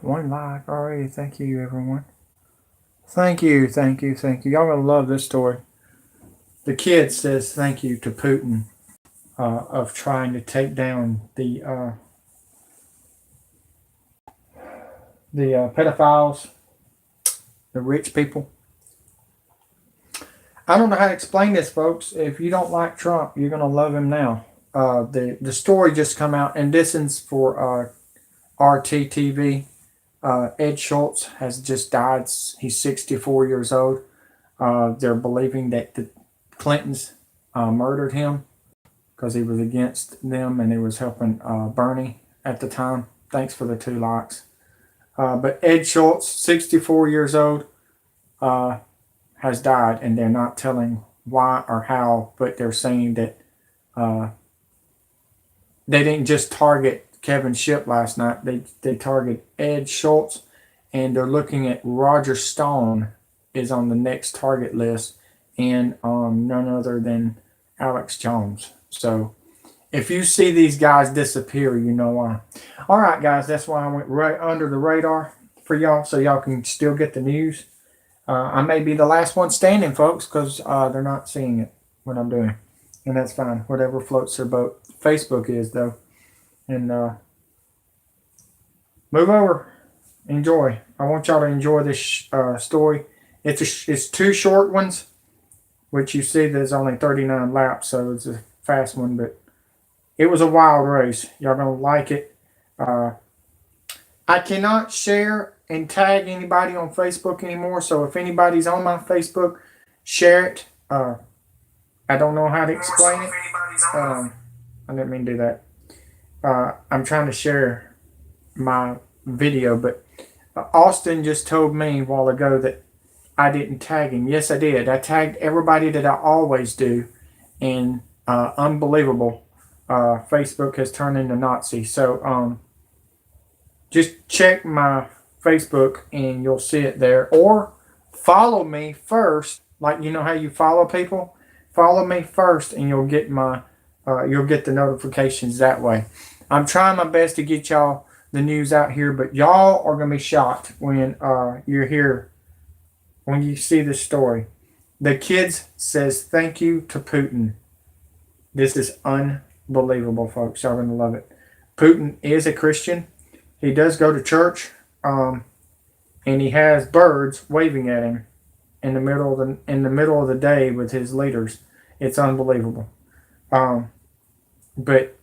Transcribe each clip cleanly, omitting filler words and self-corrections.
1 like already. Thank you, everyone. Thank you, thank you, thank you. Y'all gonna love this story. The kid says thank you to Putin of trying to take down the pedophiles, the rich people. I don't know how to explain this, folks. If you don't like Trump, you're gonna love him now. The story just come out, and this is for RTTV. Ed Schultz has just died. He's 64 years old. They're believing that the Clintons murdered him because he was against them and he was helping Bernie at the time. Thanks for the 2 likes. But Ed Schultz, 64 years old, has died, and they're not telling why or how, but they're saying that they didn't just target Kevin Shipp last night. They target Ed Schultz, and they're looking at Roger Stone is on the next target list, and none other than Alex Jones. So if you see these guys disappear, you know why. All right, guys, that's why I went right under the radar for y'all, so y'all can still get the news. I may be the last one standing, folks, because they're not seeing it, what I'm doing. And that's fine. Whatever floats their boat. Facebook is, though. And move over. Enjoy. I want y'all to enjoy this story. It's 2 short ones, which you see there's only 39 laps, so it's a fast one. But it was a wild race. Y'all going to like it. I cannot share and tag anybody on Facebook anymore, so if anybody's on my Facebook, share it. I don't know how to explain it. I didn't mean to do that. I'm trying to share my video, but Austin just told me a while ago that I didn't tag him. Yes, I did. I tagged everybody that I always do, and unbelievable. Facebook has turned into Nazi. So just check my Facebook and you'll see it there, or follow me first. Like, you know how you follow people? Follow me first and you'll get the notifications that way. I'm trying my best to get y'all the news out here, but y'all are gonna be shocked when you're here, when you see this story. The kids says thank you to Putin. This is unbelievable, folks. Y'all gonna love it. Putin is a Christian. He does go to church, and he has birds waving at him in the middle of the day with his leaders. It's unbelievable. But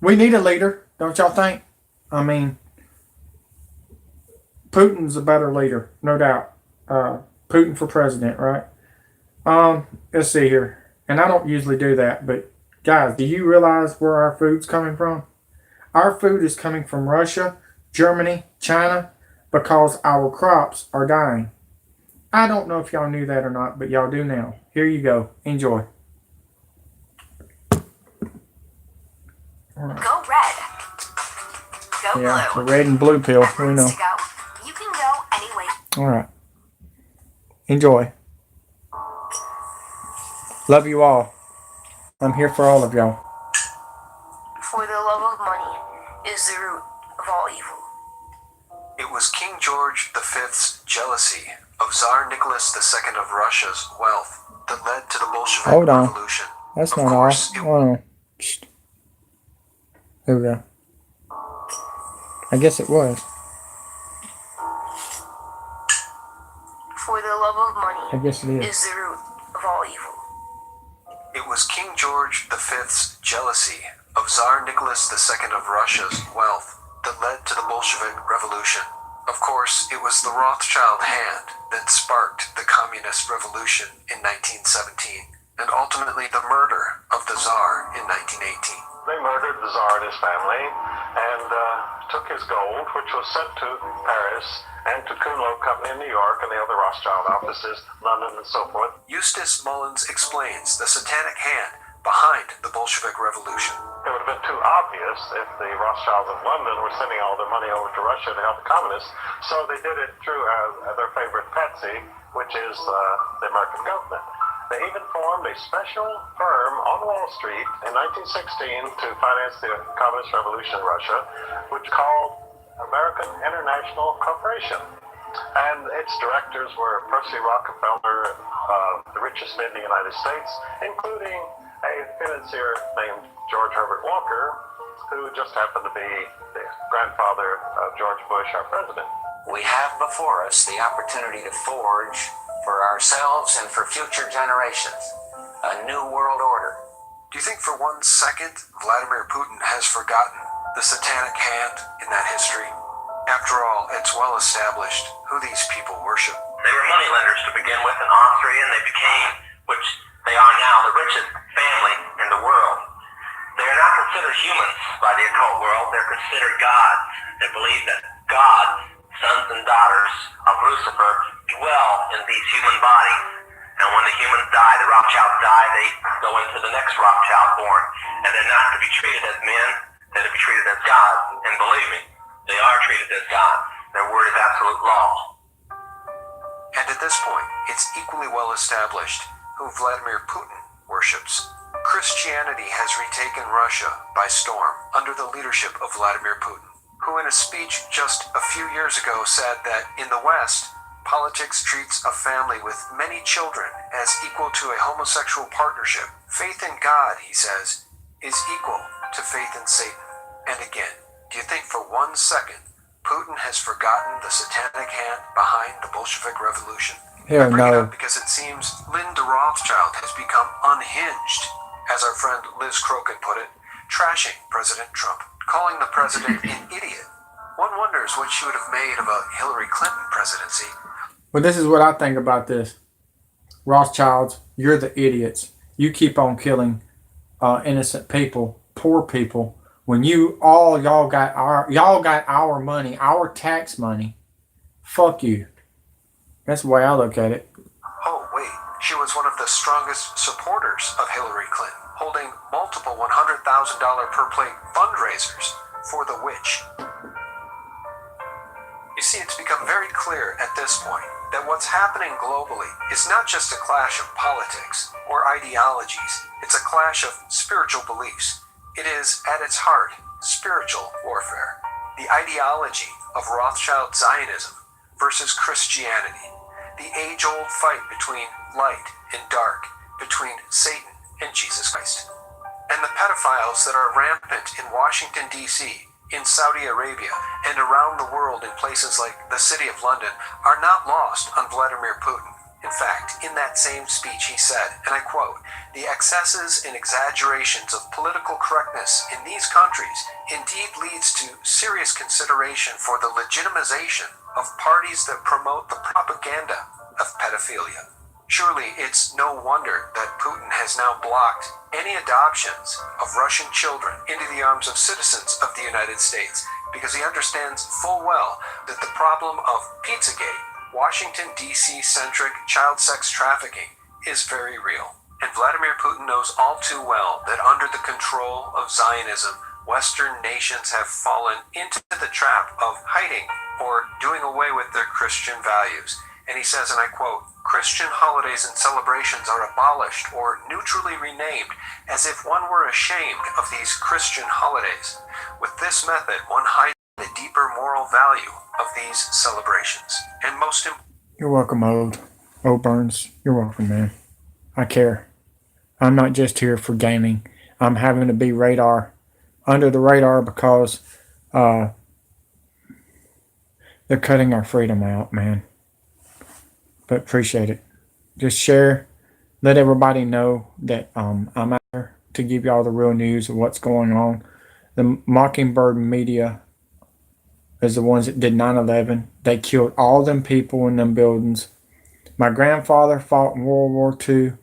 we need a leader, don't y'all think? I mean, Putin's a better leader, no doubt. Putin for president, right? Let's see here. And I don't usually do that, but guys, do you realize where our food's coming from? Our food is coming from Russia, Germany, China, because our crops are dying. I don't know if y'all knew that or not, but y'all do now. Here you go. Enjoy. Right. Go red. Go blue. Yeah, the red and blue pill. We know. You can go anyway. All right. Enjoy. Love you all. I'm here for all of y'all. For the love of money is the root of all evil. It was King George V's jealousy of Tsar Nicholas II of Russia's wealth that led to the Bolshevik Revolution. That's not all. Hold on. There we go. I guess it was. For the love of money I guess it is the root of all evil. It was King George V's jealousy of Tsar Nicholas II of Russia's wealth that led to the Bolshevik Revolution. Of course, it was the Rothschild hand that sparked the Communist Revolution in 1917, and ultimately the murder of the Tsar in 1918. They murdered the Tsar and his family, and took his gold, which was sent to Paris and to Kuhn Company in New York and the other Rothschild offices, London and so forth. Eustace Mullins explains the satanic hand behind the Bolshevik Revolution. It would have been too obvious if the Rothschilds of London were sending all their money over to Russia to help the communists, so they did it through their favorite patsy, which is the American government. They even formed a special firm on Wall Street in 1916 to finance the Communist Revolution in Russia, which called American International Corporation. And its directors were Percy Rockefeller, the richest man in the United States, including a financier named George Herbert Walker, who just happened to be the grandfather of George Bush, our president. We have before us the opportunity to forge for ourselves and for future generations a new world order. Do you think for 1 second Vladimir Putin has forgotten the satanic hand in that history? After all, it's well established who these people worship. They were moneylenders to begin with in Austria, and they became, which they are now, the richest family in the world. They are not considered humans by the occult world. They're considered gods. They believe that God, sons and daughters of Lucifer, dwell in these human bodies. And when the humans die, the Rothschilds die, they go into the next Rothschild born. And they're not to be treated as men, they're to be treated as gods. And believe me, they are treated as gods. Their word is absolute law. And at this point, it's equally well established who Vladimir Putin worships. Christianity has retaken Russia by storm under the leadership of Vladimir Putin, who in a speech just a few years ago said that in the West, politics treats a family with many children as equal to a homosexual partnership. Faith in God, he says, is equal to faith in Satan. And again, do you think for 1 second Putin has forgotten the satanic hand behind the Bolshevik Revolution? Hell I bring it no. up because it seems Linda Rothschild has become unhinged, as our friend Liz Crokin put it, trashing President Trump, calling the president an idiot. One wonders what she would have made of a Hillary Clinton presidency. Well, this is what I think about this. Rothschilds, you're the idiots. You keep on killing innocent people, poor people, when y'all got our money, our tax money. Fuck you. That's the way I look at it. Oh, wait, she was one of the strongest supporters of Hillary Clinton, holding multiple $100,000 per plate fundraisers for the witch. You see, it's become very clear at this point that what's happening globally is not just a clash of politics or ideologies, it's a clash of spiritual beliefs. It is, at its heart, spiritual warfare. The ideology of Rothschild Zionism versus Christianity. The age-old fight between light and dark, between Satan and Jesus Christ. And the pedophiles that are rampant in Washington, D.C., in Saudi Arabia, and around the world in places like the city of London are not lost on Vladimir Putin. In fact, in that same speech he said, and I quote, "The excesses and exaggerations of political correctness in these countries indeed leads to serious consideration for the legitimization of parties that promote the propaganda of pedophilia." Surely it's no wonder that Putin has now blocked any adoptions of Russian children into the arms of citizens of the United States, because he understands full well that the problem of Pizzagate, Washington, D.C.-centric child sex trafficking, is very real. And Vladimir Putin knows all too well that under the control of Zionism, Western nations have fallen into the trap of hiding or doing away with their Christian values. And he says, and I quote, "Christian holidays and celebrations are abolished or neutrally renamed as if one were ashamed of these Christian holidays. With this method, one hides the deeper moral value of these celebrations. And most importantly, You're welcome, old Burns. You're welcome, man. I care. I'm not just here for gaming. I'm having to be under the radar because they're cutting our freedom out, man. But appreciate it. Just share. Let everybody know that I'm out there to give you all the real news of what's going on. The Mockingbird media is the ones that did 9/11. They killed all them people in them buildings. My grandfather fought in World War II.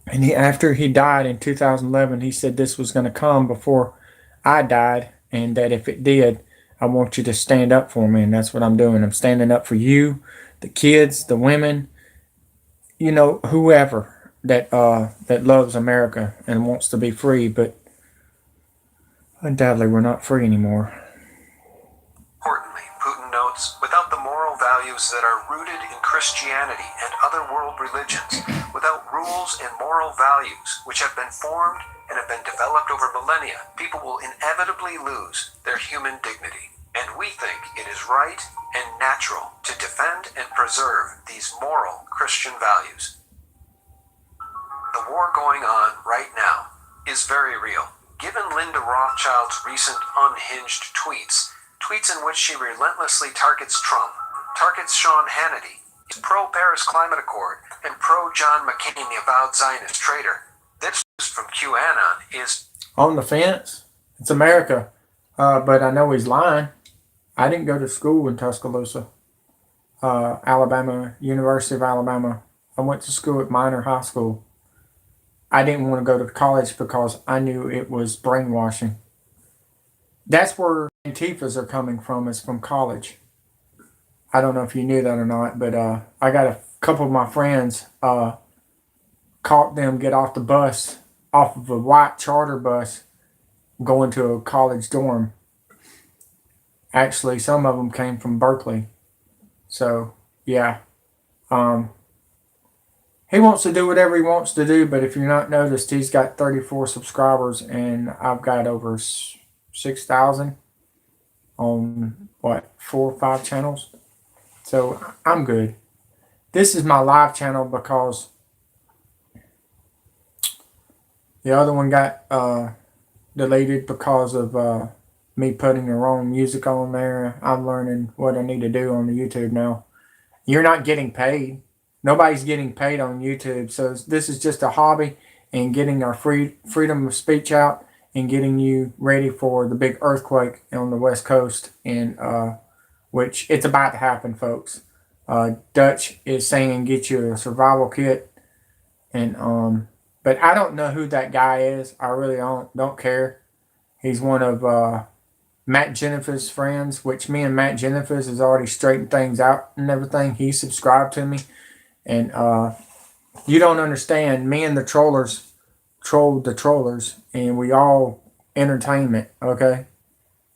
And after he died in 2011, he said this was going to come before I died. And that if it did, I want you to stand up for me. And that's what I'm doing. I'm standing up for you, the kids, the women, whoever that loves America and wants to be free. But undoubtedly, we're not free anymore. Putin notes, without the moral values that are rooted in Christianity and other world religions, without rules and moral values which have been formed and have been developed over millennia, people will inevitably lose their human dignity. and we think it is right and natural to defend and preserve these moral Christian values. The war going on right now is very real. Given Linda Rothschild's recent unhinged tweets in which she relentlessly targets Trump, targets Sean Hannity, pro-Paris Climate Accord, and pro-John McCain, the avowed Zionist traitor. This from QAnon is on the fence. It's America. But I know he's lying. I didn't go to school in Tuscaloosa, Alabama, University of Alabama. I went to school at Minor High School. I didn't want to go to college because I knew it was brainwashing. That's where Antifas are coming from, is from college. I don't know if you knew that or not, but I got a couple of my friends caught them get off the bus, off of a white charter bus, going to a college dorm. Actually, some of them came from Berkeley. So, yeah. He wants to do whatever he wants to do, but if you're not noticed, he's got 34 subscribers, and I've got over 6,000 on, 4 or 5 channels. So, I'm good. This is my live channel because the other one got deleted because of me putting the wrong music on there. I'm learning what I need to do on the YouTube now. You're not getting paid. Nobody's getting paid on YouTube. So this is just a hobby and getting our freedom of speech out and getting you ready for the big earthquake on the West Coast, and which it's about to happen, folks. Dutch is saying get you a survival kit, and but I don't know who that guy is. I really don't care. He's one of Matt Jennifer's friends, which me and Matt Jennifer's has already straightened things out and everything. He subscribed to me. And you don't understand. Me and the trollers trolled the trollers, and we all entertainment, okay?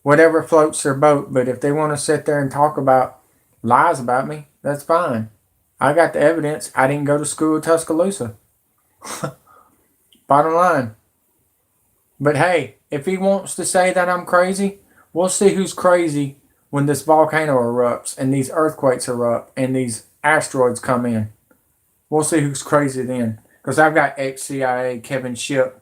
Whatever floats their boat. But if they want to sit there and talk about lies about me, that's fine. I got the evidence. I didn't go to school at Tuscaloosa. Bottom line. But hey, if he wants to say that I'm crazy, we'll see who's crazy when this volcano erupts and these earthquakes erupt and these asteroids come in. We'll see who's crazy then. Because I've got ex-CIA Kevin Shipp,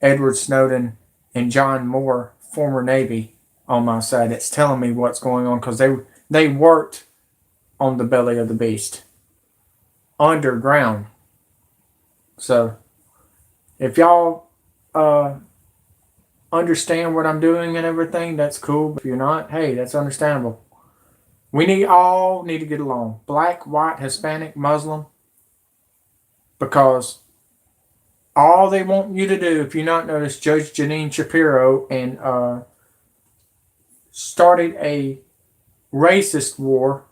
Edward Snowden, and John Moore, former Navy, on my side. It's telling me what's going on because they worked on the belly of the beast. Underground. So, if y'all understand what I'm doing and everything, that's cool. But if you're not, hey, that's understandable. We all need to get along. Black, white, Hispanic, Muslim. Because all they want you to do, if you not noticed, Judge Janine Shapiro and started a racist war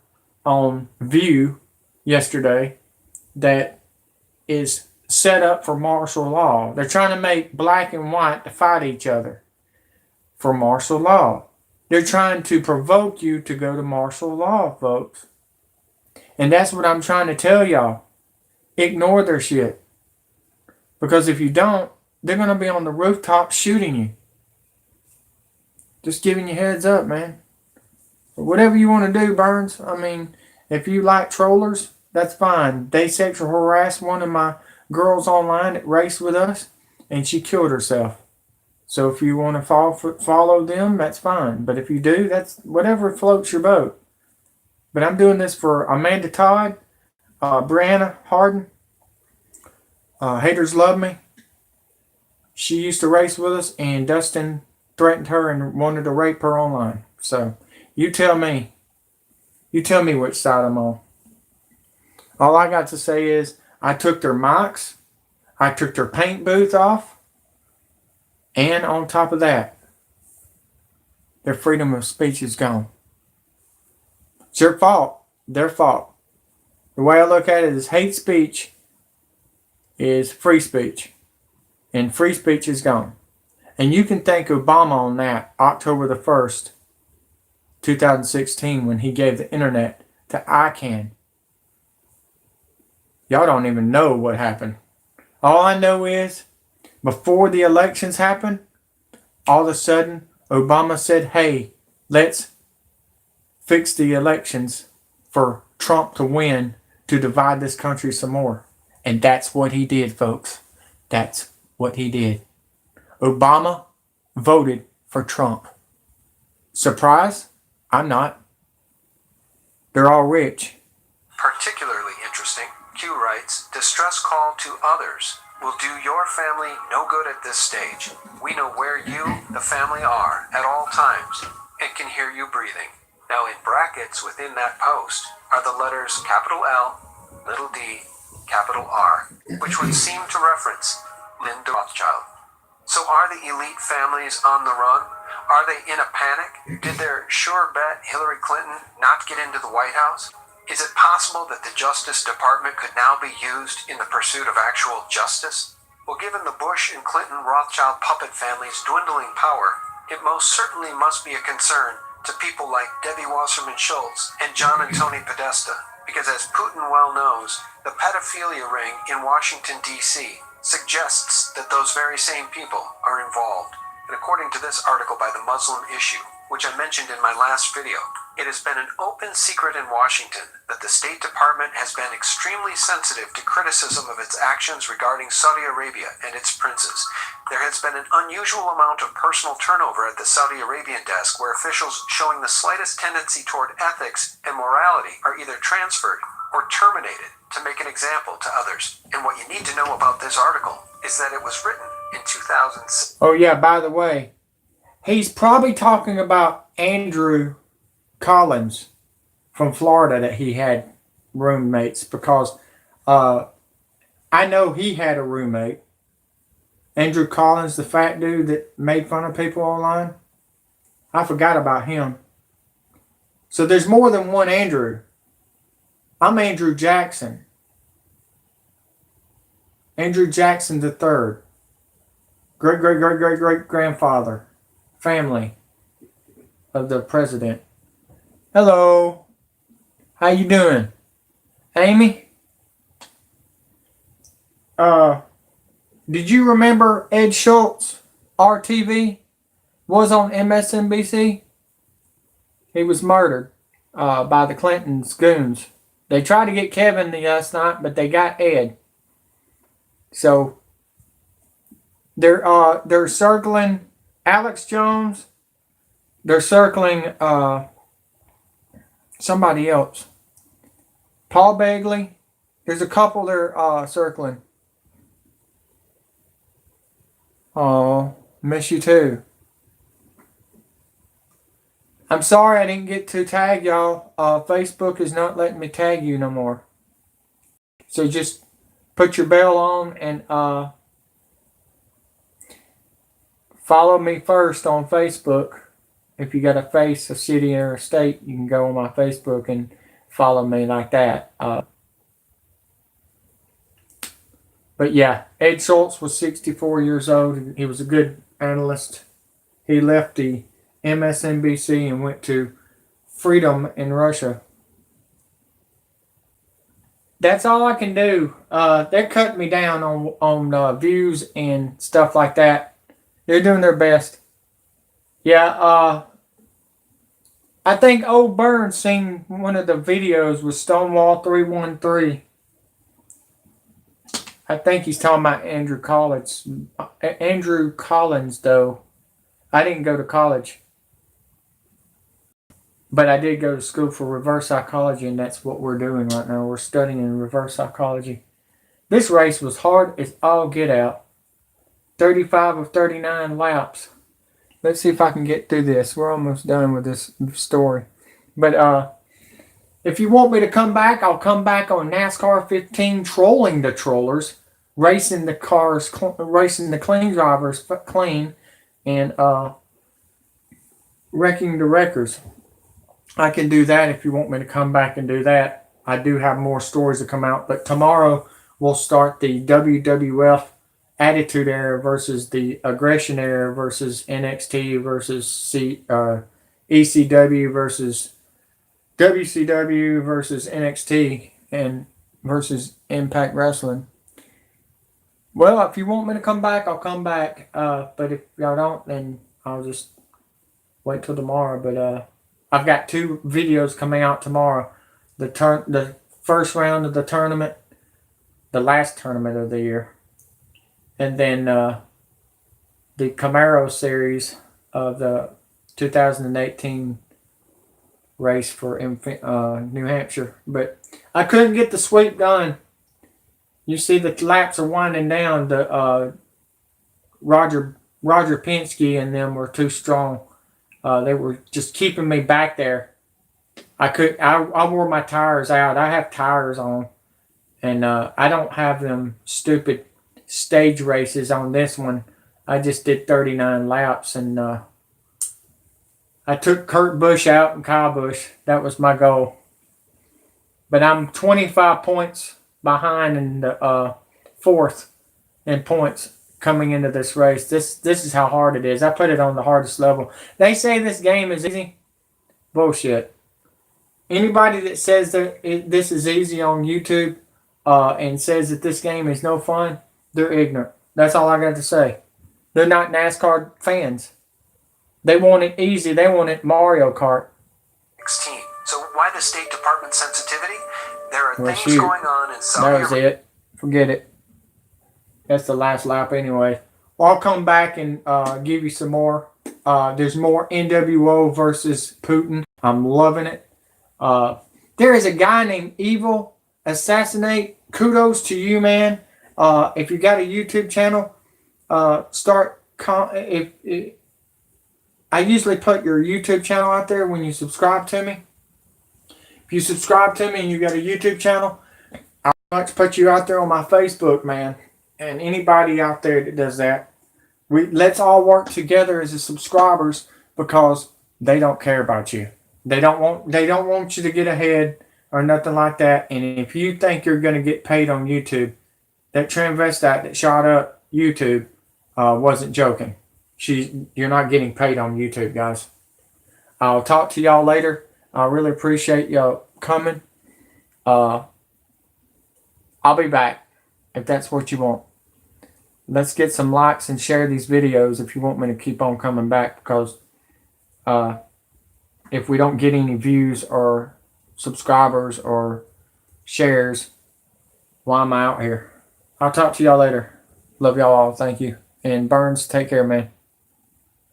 on View yesterday that is set up for martial law. They're trying to make black and white to fight each other for martial law. They're trying to provoke you to go to martial law, folks. And that's what I'm trying to tell y'all. Ignore their shit. Because if you don't, they're going to be on the rooftop shooting you. Just giving you heads up, man. But whatever you want to do, Burns. I mean, if you like trollers, that's fine. They sexual harassed one of my girls online that raced with us, and she killed herself. So if you want to follow them, that's fine. But if you do, that's whatever floats your boat. But I'm doing this for Amanda Todd, Brianna Harden. Haters Love Me. She used to race with us, and Dustin threatened her and wanted to rape her online. So you tell me. You tell me which side I'm on. All I got to say is I took their mics. I took their paint booth off. And on top of that, their freedom of speech is gone. It's your fault. Their fault. The way I look at it is hate speech is free speech. And free speech is gone. And you can thank Obama on that, October the 1st, 2016, when he gave the internet to ICANN. Y'all don't even know what happened. All I know is, before the elections happened, all of a sudden, Obama said, hey, let's fix the elections for Trump to win to divide this country some more. And that's what he did, folks. That's what he did. Obama voted for Trump. Surprise? I'm not. They're all rich. Particularly interesting, Q writes, distress call to others will do your family no good at this stage. We know where you, the family, are at all times and can hear you breathing. Now in brackets within that post are the letters capital L, little d, capital R, which would seem to reference Linda Rothschild. So are the elite families on the run? Are they in a panic? Did their sure bet Hillary Clinton not get into the White House? Is it possible that the Justice Department could now be used in the pursuit of actual justice? Well, given the Bush and Clinton Rothschild puppet family's dwindling power, it most certainly must be a concern to people like Debbie Wasserman Schultz and John and Tony Podesta, because as Putin well knows, the pedophilia ring in Washington, D.C. suggests that those very same people are involved. And according to this article by the Muslim Issue, which I mentioned in my last video, it has been an open secret in Washington that the State Department has been extremely sensitive to criticism of its actions regarding Saudi Arabia and its princes. There has been an unusual amount of personal turnover at the Saudi Arabian desk where officials showing the slightest tendency toward ethics and morality are either transferred or terminated to make an example to others. And what you need to know about this article is that it was written in 2006. Oh yeah, by the way, he's probably talking about Andrew Collins from Florida that he had roommates, because I know he had a roommate. Andrew Collins, the fat dude that made fun of people online. I forgot about him. So there's more than one Andrew. I'm Andrew Jackson. Andrew Jackson III. Great grandfather. Family of the president. Hello. How you doing? Amy? Did you remember Ed Schultz, RTV, was on MSNBC? He was murdered by the Clintons' goons. They tried to get Kevin the last night, but they got Ed. So they're circling Alex Jones. They're circling somebody else. Paul Begley. There's a couple they're circling. Oh, miss you too. I'm sorry I didn't get to tag y'all. Facebook is not letting me tag you no more. So just put your bell on and follow me first on Facebook. If you got a face, a city, or a state, you can go on my Facebook and follow me like that. But yeah, Ed Schultz was 64 years old. He was a good analyst. He left the MSNBC and went to Freedom in Russia. That's all I can do. They're cutting me down on views and stuff like that. They're doing their best. Yeah, I think old Burns seen one of the videos with Stonewall 313. I think he's talking about Andrew Collins. Andrew Collins, though. I didn't go to college. But I did go to school for reverse psychology, and that's what we're doing right now. We're studying reverse psychology. This race was hard as all get out. 35 of 39 laps. Let's see if I can get through this. We're almost done with this story. But if you want me to come back, I'll come back on NASCAR 15, trolling the trollers, racing the cars, racing the clean drivers clean, and wrecking the wreckers. I can do that if you want me to come back and do that. I do have more stories to come out, but tomorrow we'll start the WWF Attitude Era versus the Aggression Era versus NXT versus ECW versus WCW versus NXT and versus Impact Wrestling. Well, if you want me to come back, I'll come back. But if y'all don't, then I'll just wait till tomorrow. But I've got 2 videos coming out tomorrow. The first round of the tournament, the last tournament of the year, and then the Camaro series of the 2018 race for New Hampshire. But I couldn't get the sweep done. You see the laps are winding down. The Roger Penske and them were too strong. They were just keeping me back there. I wore my tires out. I have tires on, and I don't have them stupid stage races on this one. I just did 39 laps, and I took Kurt Busch out and Kyle Busch. That was my goal. But I'm 25 points behind in the 4th in points coming into this race. This is how hard it is. I put it on the hardest level. They say this game is easy. Bullshit. Anybody that says that this is easy on YouTube and says that this game is no fun, they're ignorant. That's all I got to say. They're not NASCAR fans. They want it easy. They want it Mario Kart. 16. So why the State Department sensitivity? There are Well, things shoot. going on in Saudi That was Arabia. it. Forget it. That's the last lap anyway. Well, I'll come back and give you some more. There's more NWO versus Putin. I'm loving it. There is a guy named Evil Assassinate. Kudos to you, man. If you got a YouTube channel, I usually put your YouTube channel out there when you subscribe to me. If you subscribe to me and you got a YouTube channel, I'll much put you out there on my Facebook, man. And anybody out there that does that, let's all work together as the subscribers, because they don't care about you. They don't want you to get ahead or nothing like that. And if you think you're going to get paid on YouTube, that transvestite that shot up YouTube wasn't joking. You're not getting paid on YouTube, guys. I'll talk to y'all later. I really appreciate y'all coming. I'll be back if that's what you want. Let's get some likes and share these videos if you want me to keep on coming back, because if we don't get any views or subscribers or shares, why am I out here? I'll talk to y'all later. Love y'all all. Thank you. And Burns, take care, man.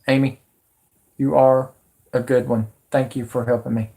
Amy, you are a good one. Thank you for helping me.